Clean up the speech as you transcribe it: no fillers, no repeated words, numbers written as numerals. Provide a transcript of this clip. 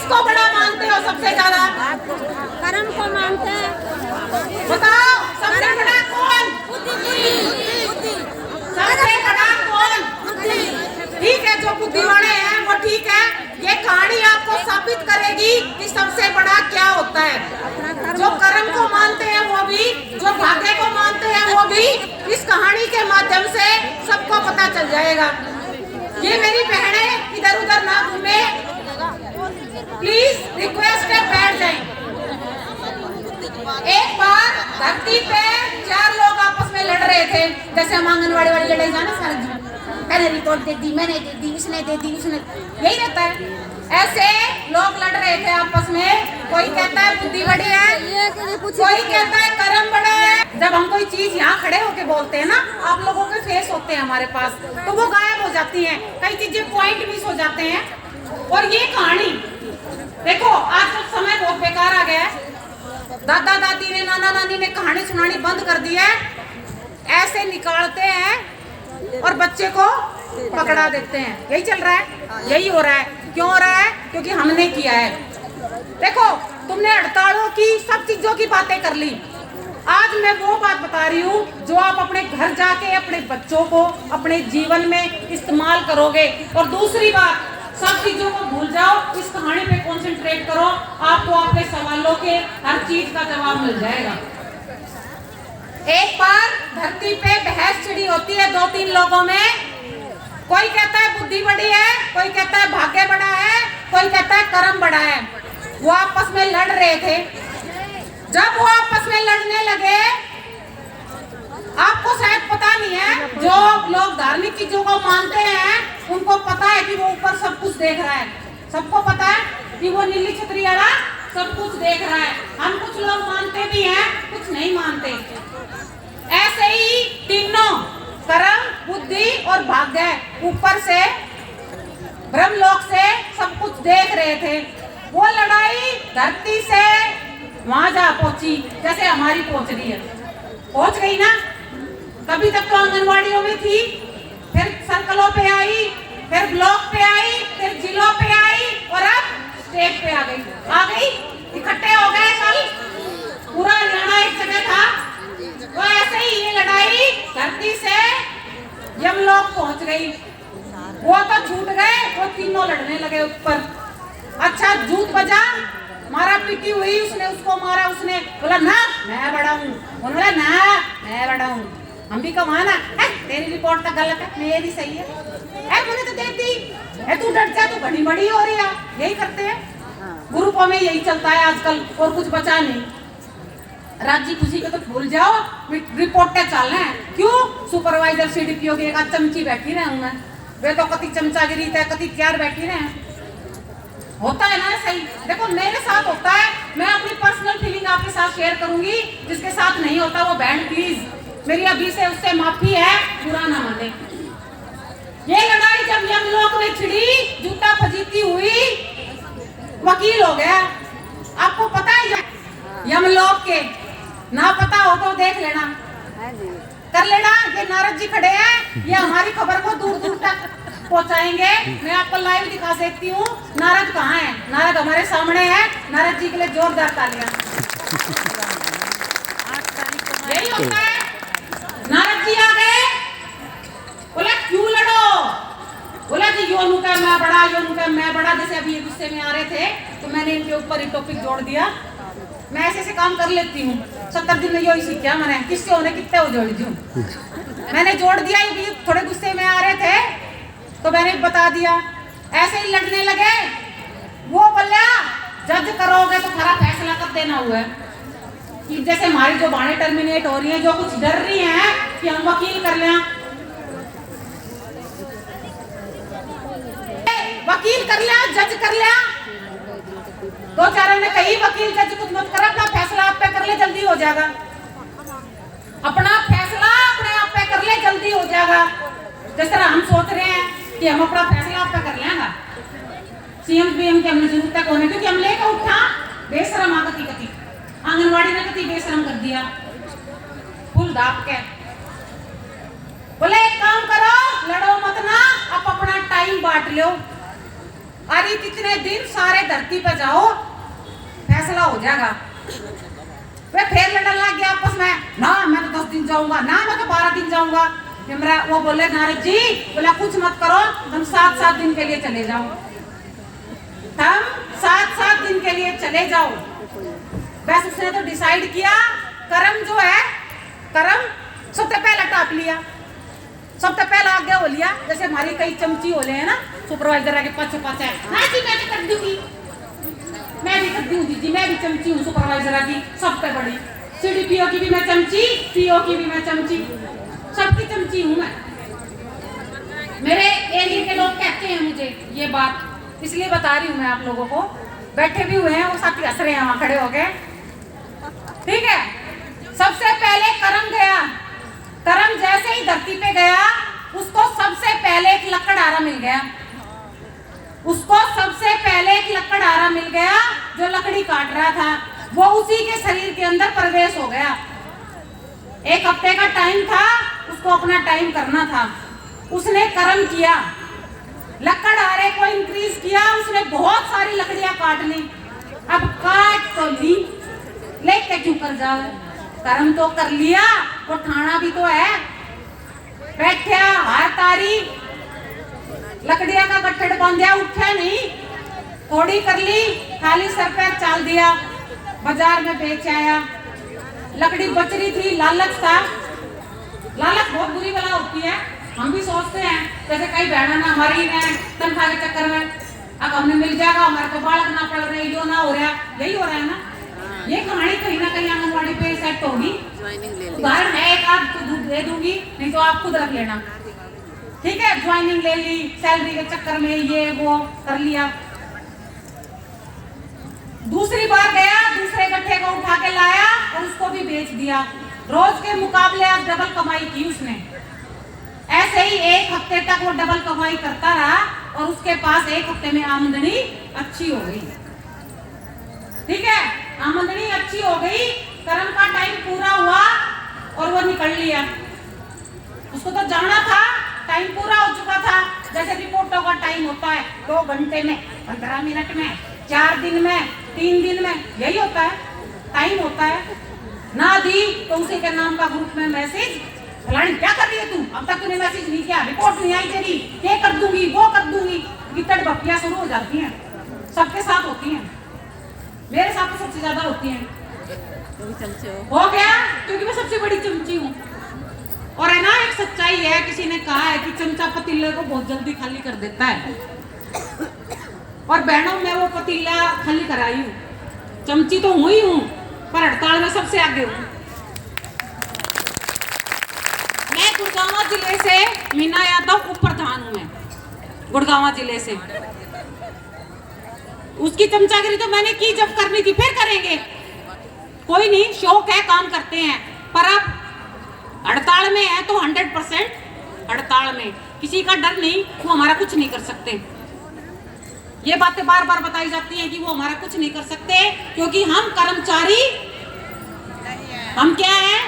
किसको बड़ा मानते हो सबसे ज्यादा? कर्म को मानते हैं। बताओ सबसे बड़ा कौन? सबसे बड़ा कौन? ठीक है, जो बुद्धि वाले हैं वो ठीक है। ये कहानी आपको साबित करेगी कि सबसे बड़ा क्या होता है। जो कर्म को मानते हैं वो भी, जो भाग्य को मानते हैं वो भी, इस कहानी के माध्यम से सबको पता चल जाएगा। ये मेरी बहनें इधर उधर ना घूमे, प्लीज रिक्वेस्ट है, बैठ जाएं। एक बार धरती पे 4 लोग आपस में लड़ रहे थे, जैसे हम आंगनवाड़ी वाली लड़ाई जाना सारा दिन, मैंने रिपोर्ट दे दी, मैंने दे दी, उसने दे दी, उसने, यही रहता है। ऐसे लोग लड़ रहे थे आपस में। कोई कहता है बुद्धि बड़ी है, कोई कहता है कर्म बड़ा है। जब हम कोई चीज यहाँ खड़े होके बोलते हैं ना, आप लोगों के फेस होते हैं हमारे पास, तो वो गायब हो जाती हैं, कई चीजें पॉइंट मिस हो जाते हैं। और ये कहानी देखो, आज तो समय बहुत बेकार आ गया है। दादा दादी ने, नाना नानी ने कहानी सुनानी बंद कर दी है। ऐसे निकालते हैं और बच्चे को पकड़ा देते हैं। यही चल रहा है, यही हो रहा है। क्यों हो रहा है? क्योंकि हमने किया है। देखो, तुमने हड़तालों की, सब चीजों की बातें कर ली। आज मैं वो बात बता रही हूँ जो आप अपने घर जाके अपने बच्चों को अपने जीवन में इस्तेमाल करोगे। और दूसरी बात, सब चीजों को भूल जाओ, इस कहानी पे कंसंट्रेट करो, आपको आपके सवालों के हर चीज का जवाब मिल जाएगा। एक बार धरती पे बहस छिड़ी होती है 2-3 लोगों में। कोई कहता है बुद्धि बड़ी है, कोई कहता है भाग्य बड़ा है, कोई कहता है कर्म बड़ा है। वो आपस में लड़ रहे थे। जब वो आपस में लड़ने लगे, आपको शायद पता नहीं है, जो लोग धार्मिक चीजों को मानते हैं उनको पता है कि वो ऊपर सब कुछ देख रहा है। सबको पता है कि वो नीली छतरी वाला सब कुछ देख रहा है। हम कुछ लोग मानते भी हैं, कुछ नहीं मानते। ऐसे ही तीनों, कर्म, बुद्धि और भाग्य, ऊपर से ब्रह्मलोक से सब कुछ देख रहे थे। वो लड़ाई धरती से वहां जा पहुंची जैसे हमारी पहुंच रही है। पहुंच गई ना। कभी तक तो आंगनवाड़ियों में थी, फिर सर्कलों पे आई, फिर ब्लॉक पे आई, फिर जिलों पे आई और अब स्टेट पे आ गई। इकट्ठे हो गए। कल पूरा हरियाणा एक जगह था। तो ऐसे ही ये लड़ाई धरती से यमलोक पहुंच गई। वो तो छूट गए, वो तीनों लड़ने लगे ऊपर। अच्छा, जूत बजा, मारा पीटी हुई, उसने उसको मारा, उसने बोला ना मैं बड़ा हूँ, बोला ना मैं बड़ा हूँ। हम भी कहा ना, तेरी रिपोर्ट तो गलत है, मेरी सही है, मैंने तो दे दी, तू डट जा, तू बड़ी बड़ी हो रही है। यही करते हैं ग्रुपों में, यही चलता है आजकल, और कुछ बचा नहीं। राजी खुशी के तो भूल जाओ, रिपोर्टें चल रहे हैं। क्यों? सुपरवाइजर सीडीपीओ की एक चमची बैठी रहे मैं, वे तो कति चमचागिरी थे, कति क्यार बैठी रहे। होता है ना सही। देखो, मेरे साथ होता है, मैं अपनी पर्सनल फीलिंग आपके साथ शेयर करूंगी। जिसके साथ नहीं होता वो बैंड प्लीज मेरी अभी से उससे माफी है, बुरा ना माने। ये लड़ाई जब यमलोक में छिड़ी, जूता फजीती हुई, वकील हो गया। आपको पता है यमलोक के, ना पता हो तो देख लेना, कर लेना। ये नारद जी खड़े हैं, ये हमारी खबर को दूर दूर तक पहुंचाएंगे। मैं आपको लाइव दिखा सकती हूँ। नारद कहाँ है? नारद हमारे सामने है। नारद जी के लिए जोरदार तालियां। यही होता है। नारद जी आ गए, बोला क्यों लड़ो? बोला कि यो नु का मैं बड़ा, यो नु का मैं बड़ा। जैसे अभी ये गुस्से में आ रहे थे तो मैंने इनके ऊपर एक टॉपिक जोड़ दिया। मैं ऐसे ऐसे काम कर लेती हूँ। 70 दिन में यो ही सीखा मैंने, किससे होने कितने हो जोड़ दूं। मैंने जोड़ दिया। ये थोड़े गुस्से में आ रहे थे तो मैंने बता दिया। ऐसे ही लड़ने लगे। वो बोला जज करोगे तो खरा फैसला कर देना हुआ है कि जैसे हमारी जो बातें टर्मिनेट हो रही हैं, जो कुछ डर रही हैं कि हम वकील कर लें, वकील कर लिया, जज कर लिया। दो चारों ने कही वकील जज कुछ मत कर, अपना फैसला आप पे कर ले, जल्दी हो जाएगा। अपना फैसला अपने आप पे कर ले, जल्दी हो जाएगा। जिस तरह हम सोच रहे हैं कि हम अपना फैसला आप पे कर लेंगे, सीएम बीएम की हमने जरूरत है कौन है, क्योंकि हम लेकर उठा बेशरम आगती कती, आंगनवाड़ी ने कती बेशरम कर दिया, फुल दाप के। बोले एक काम करो, लड़ो मत ना, आप अपना टाइम बांट लो। अरे इतने दिन सारे धरती पे जाओ, फैसला हो जाएगा। वे फिर लड़ने लग गया आपस में, ना मैं तो 10 दिन जाऊंगा, ना मैं तो 12 दिन जाऊंगा। वो बोले नारद जी, बोला कुछ मत करो, तुम 7-7 दिन के लिए चले जाओ, तुम 7-7 दिन के लिए चले जाओ। बस उसने तो डिसाइड किया, कर्म जो है, कर्म सबसे पहले टाप लिया, सबसे पहला आगे हो लिया। जैसे हमारी कई चमची होले हैं ना, सुपरवाइजर आगे पाछे पाछे, हाँ जी मैं भी कर दूंगी, मैं भी कर दूंगी जी, मैं भी चमची हूँ सुपरवाइजर की सबसे बड़ी, CDPO की भी मैं चमची, PO की भी मैं चमची, सबकी चमची हूँ मैं। मेरे एरिया के लोग कहते हैं मुझे ये बात, इसलिए बता रही हूँ मैं आप लोगों को। बैठे भी हुए हैं वो साथी, हंस रहे हैं वहां खड़े हो गए, ठीक है। सबसे पहले कर्म गया, कर्म जैसे ही धरती पे गया, उसको सबसे पहले एक लकड़हारा मिल गया, उसको सबसे पहले एक लकड़हारा मिल गया जो लकड़ी काट रहा था। वो उसी के शरीर के अंदर प्रवेश हो गया। 1 हफ्ते का टाइम था, उसको अपना टाइम करना था। उसने कर्म किया, लकड़हारे को इंक्रीज किया, उसने बहुत सारी लकड़ियां काट ली। अब काट तो ली, लेके क्यों कर जाओ, कर्म तो कर लिया, वो ठाना भी तो है। बैठा हार तारी, लकड़ियां का गट्ठड़ बांधा, उठा नहीं, थोड़ी कर ली, खाली सर पैर चाल दिया, बाजार में बेच आया। लकड़ी बच रही थी, लालच था, लालच बहुत बुरी बला होती है। हम भी सोचते हैं जैसे कई बहना ना हमारी तनख्वाह के चक्कर में अब हमें मिल जाएगा, हमारे को बालक ना पड़ रहे, यो ना हो रहा, यही हो रहा है ना। ये कहानी कहीं ना कहीं आंगनबाड़ी पे सेट होगी। उदाहरण है, एक आपको दूध दे दूंगी, नहीं तो आप खुद रख लेना, ठीक है। ज्वाइनिंग ले ली, सैलरी के चक्कर में ये वो कर लिया। दूसरी बार गया, दूसरे गट्ठे को उठा के लाया और उसको भी बेच दिया। रोज के मुकाबले आज डबल कमाई की उसने। ऐसे ही 1 हफ्ते तक वो डबल कमाई करता रहा और उसके पास 1 हफ्ते में आमदनी अच्छी हो गई, ठीक है। आमदनी अच्छी हो गई, कर्म का टाइम पूरा हुआ और वो निकल लिया। उसको तो जाना था, टाइम पूरा हो चुका था। जैसे रिपोर्टों का टाइम होता है 2 घंटे में, 15 मिनट में, 4 दिन में, 3 दिन में, यही होता है, टाइम होता है। ना दी तो उसी के नाम का ग्रुप में मैसेज, फलानी क्या कर रही है तू, अब तक तूने मैसेज नहीं किया, रिपोर्ट नहीं आई तेरी, ये कर दूंगी, वो कर दूंगी। गिट्टड़ बप्पियां शुरू हो जाती हैं, सबके साथ होती हैं, मेरे साथ तो सबसे ज्यादा होती हैं। हो गया, क्योंकि मैं सबसे बड़ी चमची हूँ। और है ना, एक सच्चाई है, किसी ने कहा है कि चमचा पतीले को बहुत जल्दी खाली कर देता है, और बहनों में वो पतीला खाली कराई हूँ। चमची तो हुई हूँ, पर हड़ताल में सबसे आगे हूँ। मैं गुड़गांव जिले से, मीना यादव उप प्रधान हूँ मैं, गुड़गांव जिले से। उसकी चमचागिरी तो मैंने की, जब करनी थी फिर करेंगे, कोई नहीं, शौक है, काम करते हैं। पर अब हड़ताल में है तो 100% हड़ताल में, किसी का डर नहीं, वो हमारा कुछ नहीं कर सकते। ये बातें बार बार बताई जाती हैं कि वो हमारा कुछ नहीं कर सकते, क्योंकि हम कर्मचारी, हम क्या हैं,